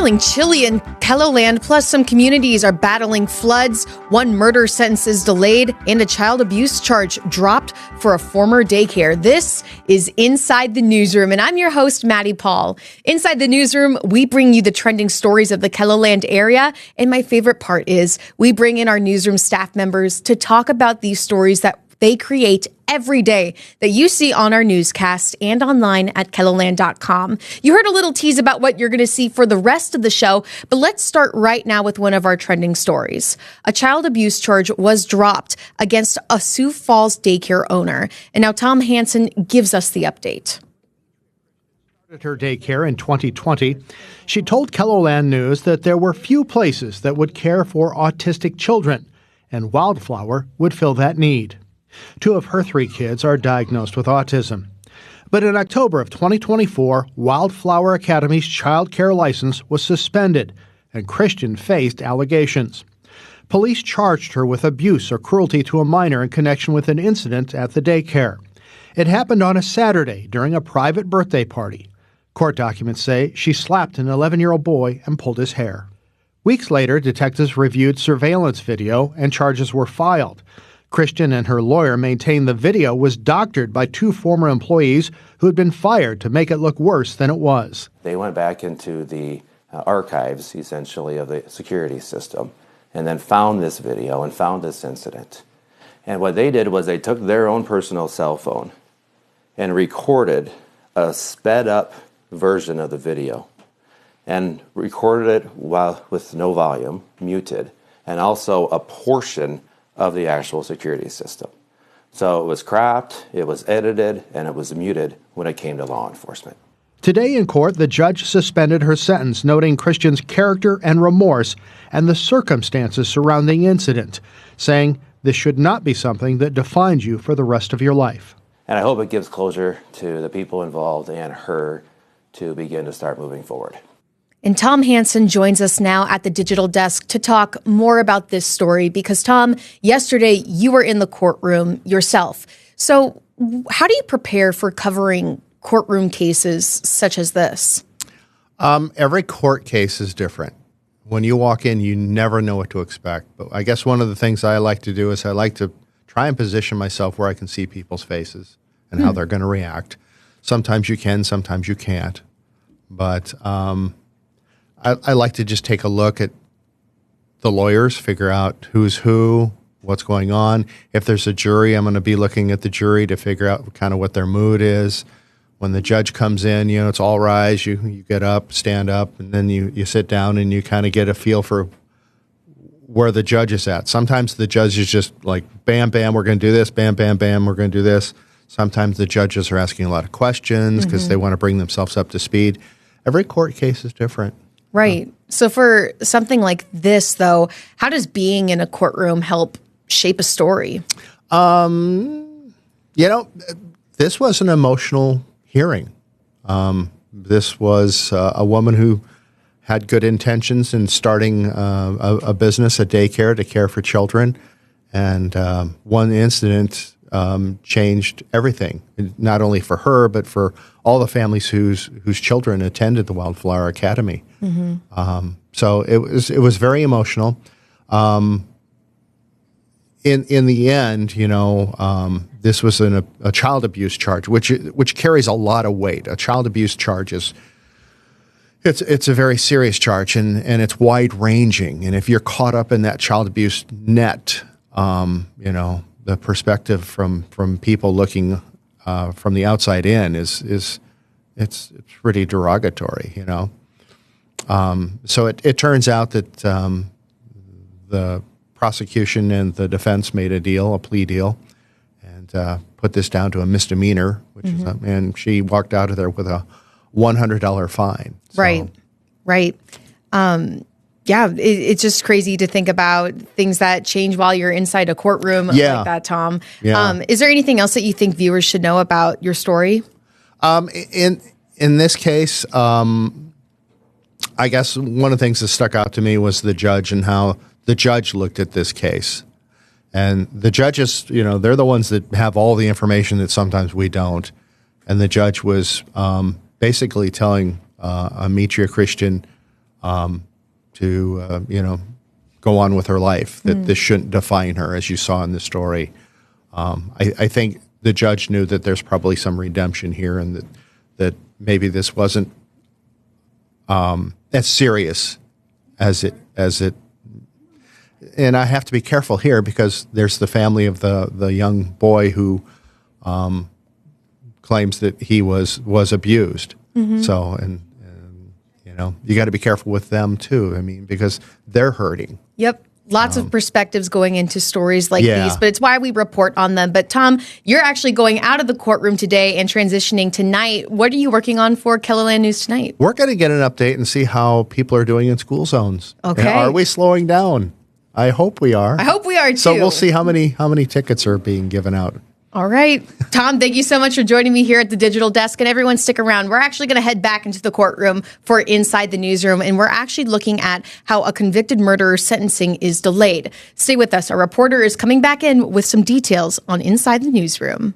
feeling chilly in KELOLAND, plus some communities are battling floods, one murder sentence is delayed, and a child abuse charge dropped for a former daycare. This is Inside the Newsroom, and I'm your host, Maddie Paul. Inside the Newsroom, we bring you the trending stories of the KELOLAND area, and my favorite part is we bring in our newsroom staff members to talk about these stories that they create every day that you see on our newscast and online at KELOLAND.com. You heard a little tease about what you're going to see for the rest of the show, but let's start right now with one of our trending stories. A child abuse charge was dropped against a Sioux Falls daycare owner. And now Tom Hansen gives us the update. At her daycare in 2020, she told KELOLAND News that there were few places that would care for autistic children, and Wildflower would fill that need. 2 of her 3 kids are diagnosed with autism. But in October of 2024, Wildflower Academy's child care license was suspended, and Christian faced allegations. Police charged her with abuse or cruelty to a minor in connection with an incident at the daycare. It happened on a Saturday during a private birthday party. Court documents say she slapped an 11-year-old boy and pulled his hair. Weeks later, detectives reviewed surveillance video and charges were filed. Christian and her lawyer maintained the video was doctored by 2 former employees who had been fired to make it look worse than it was. They went back into the archives, essentially, of the security system and then found this video and found this incident. And what they did was they took their own personal cell phone and recorded a sped-up version of the video and recorded it with no volume, muted, and also a portion of the actual security system. So it was cropped, it was edited, and it was muted when it came to law enforcement. Today in court, the judge suspended her sentence, noting Christian's character and remorse and the circumstances surrounding the incident, saying this should not be something that defines you for the rest of your life. And I hope it gives closure to the people involved and her to begin to start moving forward. And Tom Hansen joins us now at the digital desk to talk more about this story because, Tom, yesterday you were in the courtroom yourself. So how do you prepare for covering courtroom cases such as this? Every court case is different. When you walk in, you never know what to expect. But I guess one of the things I like to do is I like to try and position myself where I can see people's faces and how they're going to react. Sometimes you can, sometimes you can't. But I like to just take a look at the lawyers, figure out who's who, what's going on. If there's a jury, I'm going to be looking at the jury to figure out kind of what their mood is. When the judge comes in, it's all rise. You get up, stand up, and then you sit down and you kind of get a feel for where the judge is at. Sometimes the judge is just like, bam, bam, we're going to do this. Bam, bam, bam, we're going to do this. Sometimes the judges are asking a lot of questions because they want to bring themselves up to speed. Every court case is different. Right. So for something like this, though, how does being in a courtroom help shape a story? This was an emotional hearing. This was a woman who had good intentions in starting a business, a daycare to care for children. And one incident changed everything, not only for her, but for all the families whose children attended the Wildflower Academy. So it was very emotional. In the end, this was a child abuse charge, which carries a lot of weight. A child abuse charge it's a very serious charge, and it's wide ranging. And if you're caught up in that child abuse net, the perspective from people looking from the outside in is pretty derogatory, So it turns out that the prosecution and the defense made a plea deal, and put this down to a misdemeanor, which is, and she walked out of there with a $100 fine. So, Right. It's just crazy to think about things that change while you're inside a courtroom like that, Tom. Yeah. Is there anything else that you think viewers should know about your story? In this case, I guess one of the things that stuck out to me was the judge and how the judge looked at this case. And the judges, they're the ones that have all the information that sometimes we don't. And the judge was basically telling Ametria Christian to go on with her life, that this shouldn't define her, as you saw in the story. I think the judge knew that there's probably some redemption here, and that maybe this wasn't as serious as it. And I have to be careful here because there's the family of the young boy who claims that he was abused. So and you got to be careful with them too. I mean, because they're hurting. Yep. Lots of perspectives going into stories like Yeah. these, but it's why we report on them. But Tom, you're actually going out of the courtroom today and transitioning tonight. What are you working on for KELOLAND News tonight? We're going to get an update and see how people are doing in school zones. Okay. And are we slowing down? I hope we are. I hope we are too. So we'll see how many tickets are being given out. All right. Tom, thank you so much for joining me here at the digital desk. And everyone stick around. We're actually going to head back into the courtroom for Inside the Newsroom. And we're actually looking at how a convicted murderer's sentencing is delayed. Stay with us. Our reporter is coming back in with some details on Inside the Newsroom.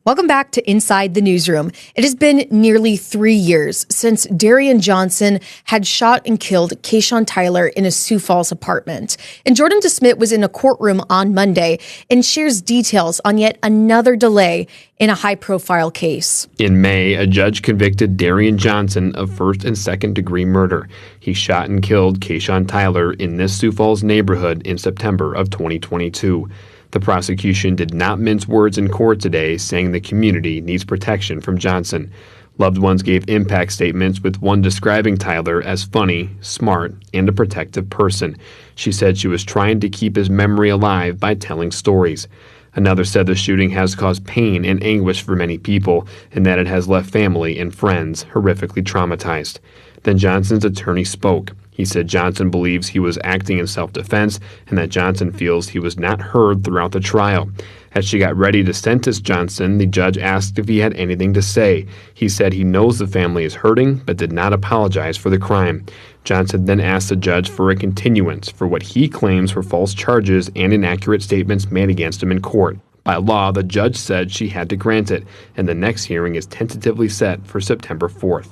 Welcome back to Inside the Newsroom. It has been nearly 3 years since Darian Johnson had shot and killed Kayshawn Tyler in a Sioux Falls apartment. And Jordan DeSmit was in a courtroom on Monday and shares details on yet another delay in a high-profile case. In May, a judge convicted Darian Johnson of first and second degree murder. He shot and killed Kayshawn Tyler in this Sioux Falls neighborhood in September of 2022. The prosecution did not mince words in court today, saying the community needs protection from Johnson. Loved ones gave impact statements, with one describing Tyler as funny, smart, and a protective person. She said she was trying to keep his memory alive by telling stories. Another said the shooting has caused pain and anguish for many people, and that it has left family and friends horrifically traumatized. Then Johnson's attorney spoke. He said Johnson believes he was acting in self-defense and that Johnson feels he was not heard throughout the trial. As she got ready to sentence Johnson, the judge asked if he had anything to say. He said he knows the family is hurting, but did not apologize for the crime. Johnson then asked the judge for a continuance for what he claims were false charges and inaccurate statements made against him in court. By law, the judge said she had to grant it, and the next hearing is tentatively set for September 4th.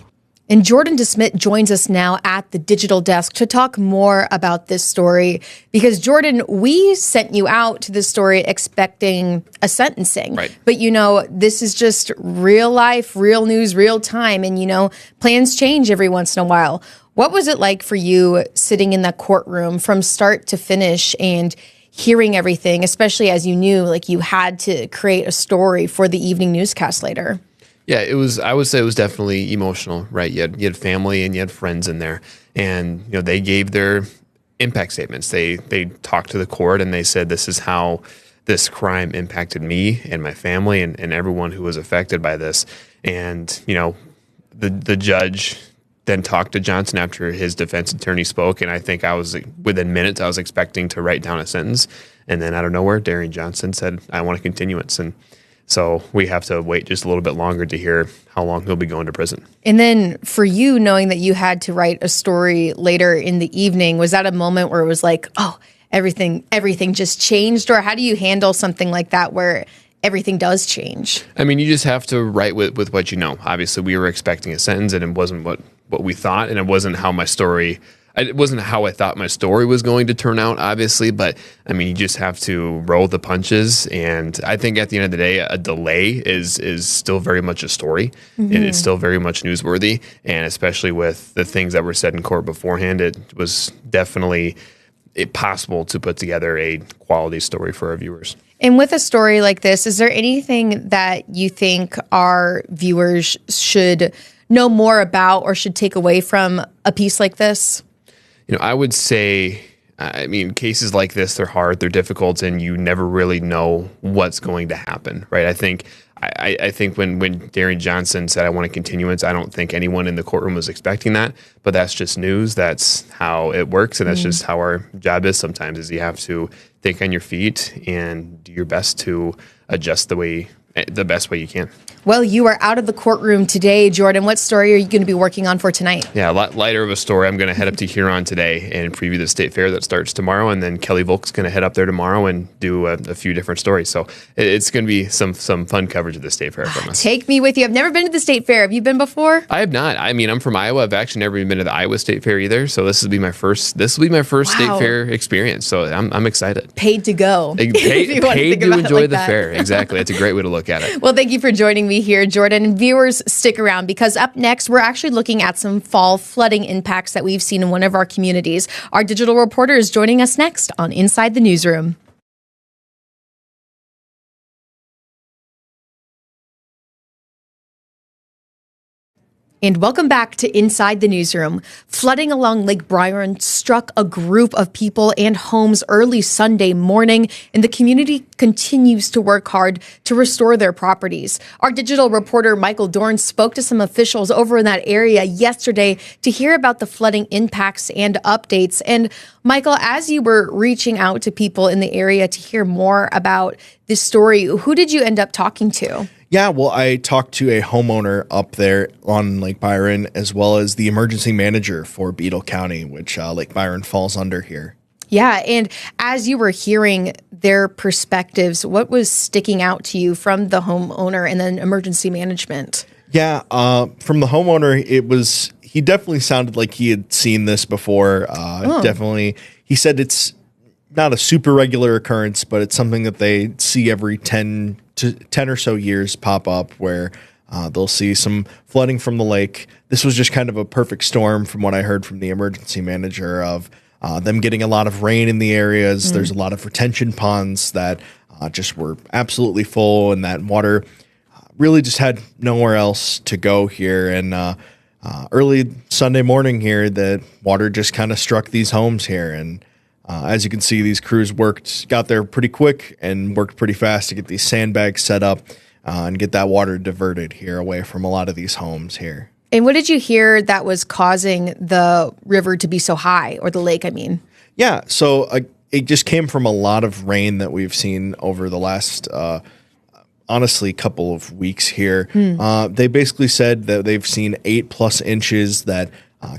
And Jordan DeSmit joins us now at the digital desk to talk more about this story. Because, Jordan, we sent you out to this story expecting a sentencing. Right. But, this is just real life, real news, real time. And, plans change every once in a while. What was it like for you sitting in that courtroom from start to finish and hearing everything, especially as you knew, you had to create a story for the evening newscast later? Yeah, it was. I would say it was definitely emotional, right? You had family and you had friends in there, and they gave their impact statements. They talked to the court and they said, "This is how this crime impacted me and my family and everyone who was affected by this." And the judge then talked to Johnson after his defense attorney spoke, and I think I was within minutes I was expecting to write down a sentence, and then out of nowhere, Darian Johnson said, "I want a continuance." And so we have to wait just a little bit longer to hear how long he'll be going to prison. And then for you, knowing that you had to write a story later in the evening, was that a moment where it was like, oh, everything just changed? Or how do you handle something like that where everything does change? I mean, you just have to write with what you know. Obviously, we were expecting a sentence, and it wasn't what we thought, and it wasn't how I thought my story was going to turn out, obviously, but I mean, you just have to roll the punches. And I think at the end of the day, a delay is still very much a story. Mm-hmm. It's still very much newsworthy. And especially with the things that were said in court beforehand, it was definitely possible to put together a quality story for our viewers. And with a story like this, is there anything that you think our viewers should know more about or should take away from a piece like this? I would say, cases like this, they're hard, they're difficult, and you never really know what's going to happen, right? I think when Darian Johnson said, "I want a continuance," I don't think anyone in the courtroom was expecting that, but that's just news. That's how it works, and that's just how our job is sometimes, is you have to think on your feet and do your best to adjust the way the best way you can. Well, you are out of the courtroom today, Jordan. What story are you going to be working on for tonight? Yeah, a lot lighter of a story. I'm going to head up to Huron today and preview the state fair that starts tomorrow, and then Kelly Volk's going to head up there tomorrow and do a few different stories. So it's going to be some fun coverage of the state fair from us. Take me with you. I've never been to the state fair. Have you been before? I have not. I mean, I'm from Iowa. I've actually never even been to the Iowa State Fair either. So this will be my first. This will be my first state fair experience. So I'm excited. Paid to go. Paid to enjoy the fair. Exactly. That's a great way to look at it. Well, thank you for joining me here, Jordan. And viewers, stick around because up next, we're actually looking at some fall flooding impacts that we've seen in one of our communities. Our digital reporter is joining us next on Inside the Newsroom. And welcome back to Inside the Newsroom. Flooding along Lake Byron struck a group of people and homes early Sunday morning, and the community continues to work hard to restore their properties. Our digital reporter Michael Dorn spoke to some officials over in that area yesterday to hear about the flooding impacts and updates. And Michael, as you were reaching out to people in the area to hear more about this story, who did you end up talking to? Yeah, well, I talked to a homeowner up there on Lake Byron, as well as the emergency manager for Beadle County, which Lake Byron falls under here. Yeah, and as you were hearing their perspectives, what was sticking out to you from the homeowner and then emergency management? Yeah, from the homeowner, he definitely sounded like he had seen this before. Definitely, he said it's not a super regular occurrence, but it's something that they see every 10 or so years pop up where they'll see some flooding from the lake. This was just kind of a perfect storm from what I heard from the emergency manager of them getting a lot of rain in the areas. There's a lot of retention ponds that just were absolutely full, and that water really just had nowhere else to go here. And early Sunday morning here, the water just kind of struck these homes here. And as you can see, these crews got there pretty quick and worked pretty fast to get these sandbags set up and get that water diverted here away from a lot of these homes here. And what did you hear that was causing the river to be so high, or the lake, I mean? Yeah, so it just came from a lot of rain that we've seen over the last, honestly, couple of weeks here. They basically said that they've seen 8+ inches that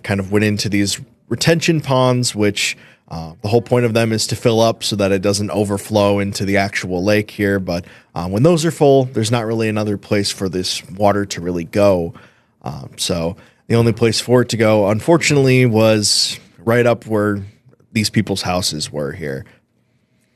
kind of went into these retention ponds, which the whole point of them is to fill up so that it doesn't overflow into the actual lake here. But when those are full, there's not really another place for this water to really go. So the only place for it to go, unfortunately, was right up where these people's houses were here.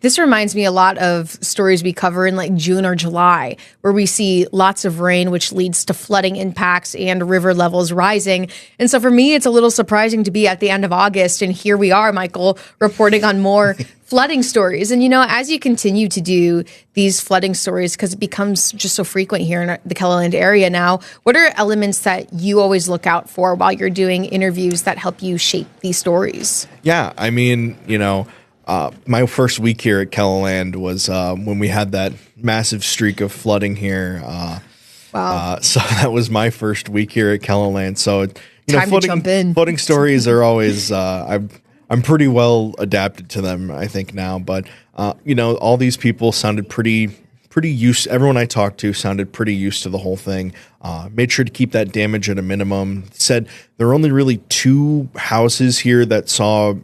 This reminds me a lot of stories we cover in like June or July, where we see lots of rain, which leads to flooding impacts and river levels rising. And so for me, it's a little surprising to be at the end of August. And here we are, Michael, reporting on more flooding stories. And, you know, as you continue to do these flooding stories, because it becomes just so frequent here in the KELOLAND area now, what are elements that you always look out for while you're doing interviews that help you shape these stories? Yeah, I mean, you know, my first week here at KELOLAND was when we had that massive streak of flooding here. Wow. So that was my first week here at KELOLAND. So, you know, Time to jump in. Flooding stories are always, I'm pretty well adapted to them, I think, now. But, you know, all these people sounded pretty used. Everyone I talked to sounded pretty used to the whole thing. Made sure to keep that damage at a minimum. Said there were only really 2 houses here that saw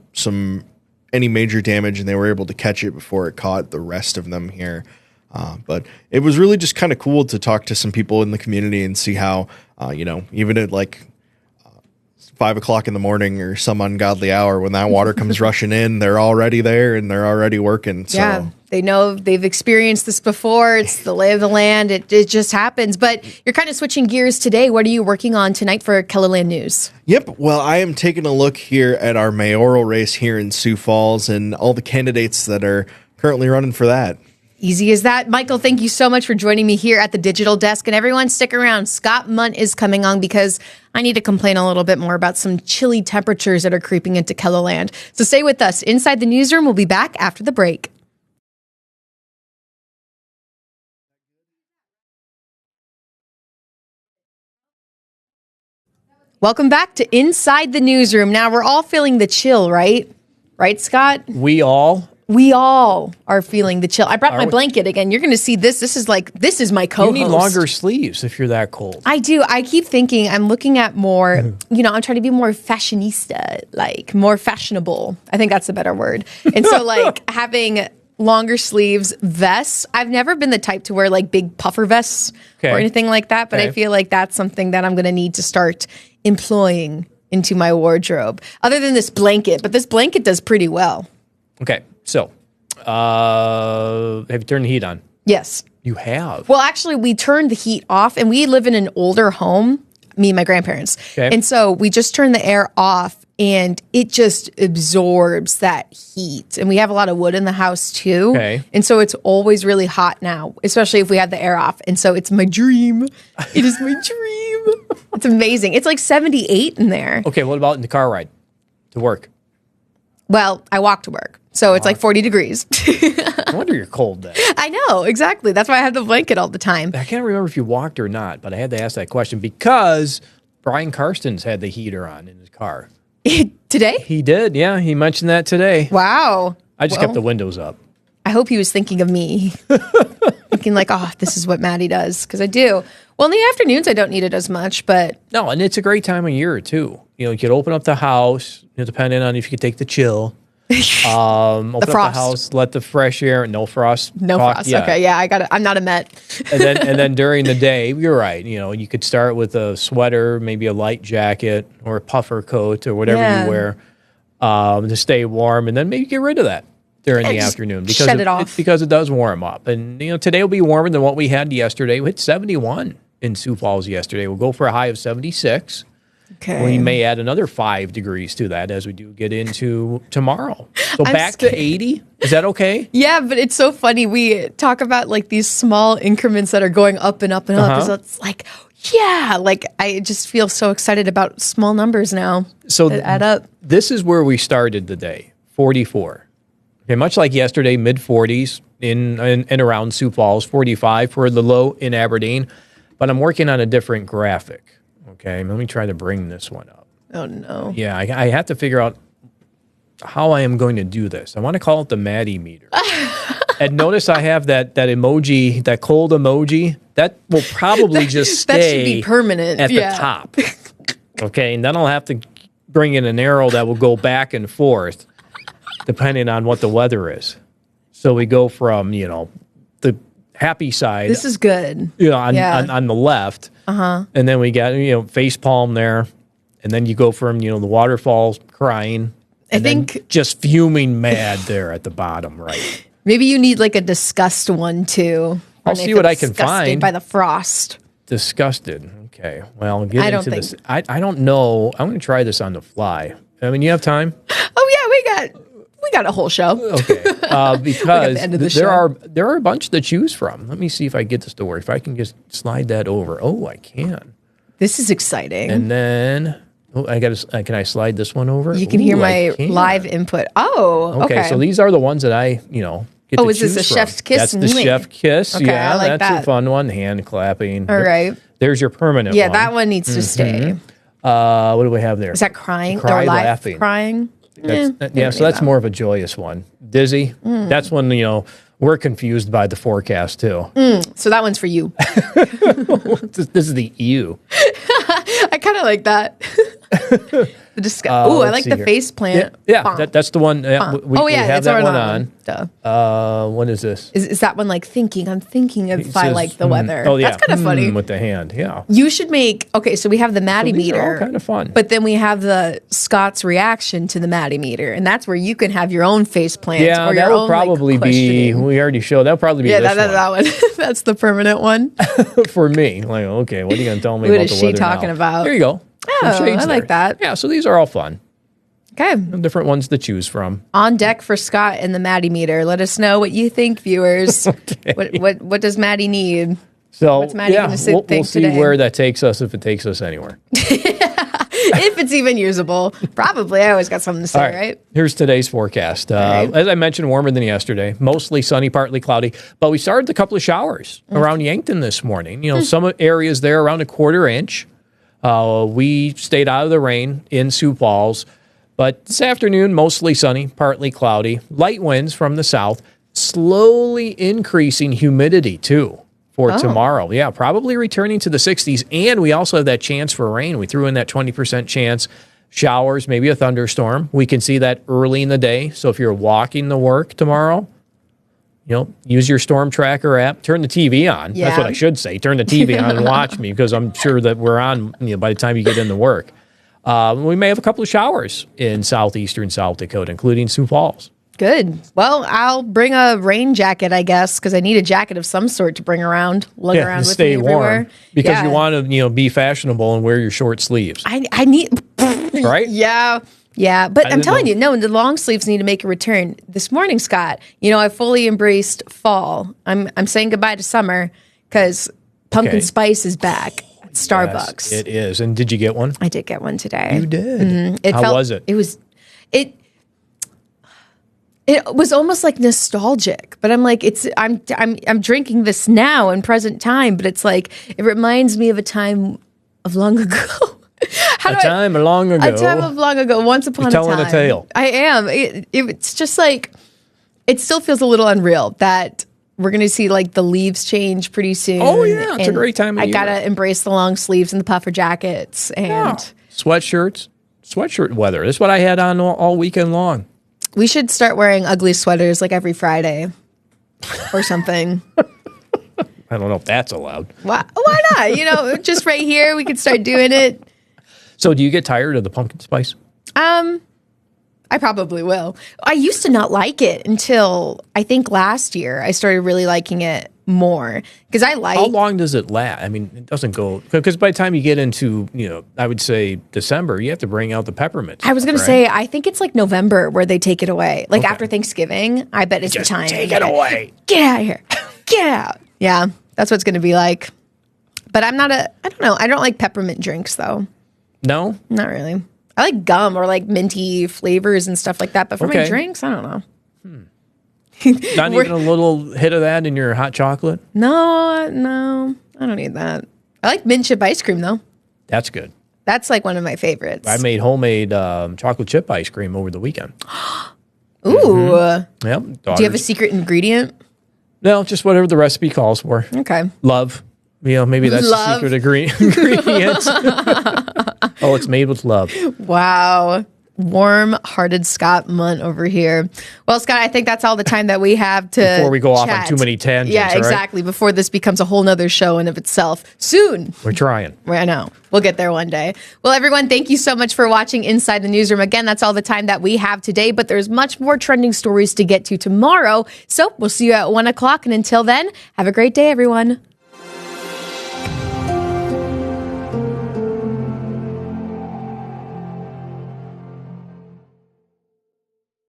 any major damage, and they were able to catch it before it caught the rest of them here. But it was really just kind of cool to talk to some people in the community and see how, you know, even at like 5 o'clock in the morning or some ungodly hour when that water comes rushing in, they're already there and they're already working. So. Yeah, they know they've experienced this before. It's the lay of the land. It just happens. But you're kind of switching gears today. What are you working on tonight for KELOLAND News? Yep. Well, I am taking a look here at our mayoral race here in Sioux Falls and all the candidates that are currently running for that. Easy as that. Michael, thank you so much for joining me here at the digital desk. And everyone, stick around. Scott Munt is coming on because I need to complain a little bit more about some chilly temperatures that are creeping into KELOLAND. So stay with us. Inside the Newsroom, we'll be back after the break. Welcome back to Inside the Newsroom. Now, we're all feeling the chill, right? Right, Scott? We all? We all are feeling the chill. I brought my blanket again. You're going to see this. This is my co-host. You need longer sleeves if you're that cold. I do. I keep thinking I'm looking at more, I'm trying to be more fashionista, like more fashionable. I think that's a better word. And so like having longer sleeves vests. I've never been the type to wear like big puffer vests or anything like that, but I feel like that's something that I'm going to need to start employing into my wardrobe. Other than this blanket, but this blanket does pretty well. Okay. So, have you turned the heat on? Yes. You have? Well, actually, we turned the heat off, and we live in an older home, me and my grandparents. Okay. And so we just turned the air off, and it just absorbs that heat. And we have a lot of wood in the house, too. Okay. And so it's always really hot now, especially if we have the air off. And so it's my dream. It is my dream. It's amazing. It's like 78 in there. Okay, what about in the car ride to work? Well, I walk to work. So it's like 40 degrees. No wonder you're cold then. I know, exactly. That's why I have the blanket all the time. I can't remember if you walked or not, but I had to ask that question because Brian Karstens had the heater on in his car. Today? He did, yeah. He mentioned that today. Wow. I just kept the windows up. I hope he was thinking of me. Thinking like, oh, this is what Maddie does. Because I do. Well, in the afternoons, I don't need it as much, but... No, and it's a great time of year, too. You could open up the house, depending on if you could take the chill. Open up the house, let the fresh air, no frost. No frost. Yeah. Okay, yeah, I got it. I'm not a Met. and then during the day, you're right. You could start with a sweater, maybe a light jacket or a puffer coat or whatever you wear to stay warm, and then maybe get rid of that during the afternoon because shut it off. Because it does warm up. And today will be warmer than what we had yesterday. We hit 71 in Sioux Falls yesterday. We'll go for a high of 76. Okay. We may add another 5 degrees to that as we do get into tomorrow. So back to 80. Is that okay? Yeah, but it's so funny. We talk about like these small increments that are going up and up and up. So it's like, yeah, like I just feel so excited about small numbers now. So that add up. This is where we started the day, 44. Okay, much like yesterday, mid 40s in and around Sioux Falls, 45 for the low in Aberdeen. But I'm working on a different graphic. Okay, let me try to bring this one up. Oh, no. Yeah, I have to figure out how I am going to do this. I want to call it the Maddie meter. And notice I have that emoji, that cold emoji. That will probably just stay that should be permanent. At the top. Okay, and then I'll have to bring in an arrow that will go back and forth depending on what the weather is. So we go from, the happy side. This is good. On the left. And then we got, face palm there. And then you go from, the waterfalls crying. I think just fuming mad there at the bottom, right? Maybe you need like a disgust one too. I'll see what I can find. By the frost. Disgusted. Okay. Well, get into this. I don't know. I'm going to try this on the fly. I mean, you have time? Oh yeah, we got a whole show. Okay. Because there are a bunch to choose from. Let me see if I get this to work. If I can just slide that over. Oh, I can. This is exciting. And then can I slide this one over? You can hear my live input. Oh, okay. So these are the ones that I, get to is this a chef's kiss? That's the chef kiss. Okay, yeah, I like that's a fun one. Hand clapping. All right. There's your permanent one. Yeah, that one needs to stay. What do we have there? Is that crying? Cry, or live laughing. Crying? So that's more of a joyous one. Dizzy. That's when, we're confused by the forecast too. So that one's for you. This is the you. I kind of like that. I like the face plant. Yeah, that's the one. We have that one on. Duh. What is this? Is that one like thinking? I'm thinking if I like the weather. Oh, yeah. That's kind of funny. With the hand, yeah. You should make, so we have the Maddie meter. Are all kind of fun. But then we have the Scott's reaction to the Maddie meter. And that's where you can have your own face plant. Yeah, or that your will own, probably be, we already showed, that'll probably be this one. That one. That's the permanent one. For me. Like, okay, what are you going to tell me what about is the she weather talking now? about? There you go. Oh, I like that. Yeah, so these are all fun. Okay. Different ones to choose from. On deck for Scott and the Maddie meter. Let us know what you think, viewers. Okay. What does Maddie need? So what's Maddie going to think we'll see today? where that takes us, if it takes us anywhere. If it's even usable. Probably. I always got something to say, right? Here's today's forecast. As I mentioned, warmer than yesterday. Mostly sunny, partly cloudy. But we started a couple of showers around Yankton this morning. Some areas there around a 1/4 inch. We stayed out of the rain in Sioux Falls. But this afternoon, mostly sunny, partly cloudy, light winds from the south, slowly increasing humidity too for tomorrow. Yeah, probably returning to the 60s. And we also have that chance for rain. We threw in that 20% chance. Showers, maybe a thunderstorm. We can see that early in the day. So if you're walking to work tomorrow, use your Storm Tracker app. Turn the TV on. Yeah. That's what I should say. Turn the TV on and watch me, because I'm sure that we're on by the time you get into work. We may have a couple of showers in southeastern South Dakota, including Sioux Falls. Good. Well, I'll bring a rain jacket, I guess, because I need a jacket of some sort to bring around, lug around with stay me warm, everywhere. because you want to be fashionable and wear your short sleeves. I need right? Yeah. But I'm telling you, no, the long sleeves need to make a return. This morning, Scott, I fully embraced fall. I'm saying goodbye to summer because pumpkin spice is back at Starbucks. Yes, it is. And did you get one? I did get one today. You did. Mm-hmm. How was it? It was almost like nostalgic, but I'm like, I'm drinking this now in present time, but it's like, it reminds me of a time of long ago. A time of long ago. Once upon a time. Telling a tale. I am. It's just like, it still feels a little unreal that we're going to see like the leaves change pretty soon. Oh yeah, it's a great time of year. I got to embrace the long sleeves and the puffer jackets and sweatshirt weather. That's what I had on all weekend long. We should start wearing ugly sweaters like every Friday or something. I don't know if that's allowed. Why not? Just right here, we could start doing it. So do you get tired of the pumpkin spice? I probably will. I used to not like it until I think last year I started really liking it more because I like. How long does it last? I mean, it doesn't go, because by the time you get into, I would say December, you have to bring out the peppermint. I was going to say, I think it's like November where they take it away. Like after Thanksgiving, I bet it's Just the time. take it away. Get out of here. Get out. Yeah, that's what it's going to be like. But I don't know. I don't like peppermint drinks though. No? Not really. I like gum or like minty flavors and stuff like that. But for my drinks, I don't know. Not even a little hit of that in your hot chocolate? No. I don't need that. I like mint chip ice cream though. That's good. That's like one of my favorites. I made homemade chocolate chip ice cream over the weekend. Ooh. Mm-hmm. Yep. Do you have a secret ingredient? No, just whatever the recipe calls for. Okay. Love. Maybe that's the secret ingredient. Oh, it's made with love. Wow. Warm-hearted Scott Munt over here. Well, Scott, I think that's all the time that we have to before we go chat. off on too many tangents. Yeah, exactly. Right? Before this becomes a whole nother show in of itself. Soon. We're trying. I know. We'll get there one day. Well, everyone, thank you so much for watching Inside the Newsroom. Again, that's all the time that we have today, but there's much more trending stories to get to tomorrow. So we'll see you at 1 o'clock. And until then, have a great day, everyone.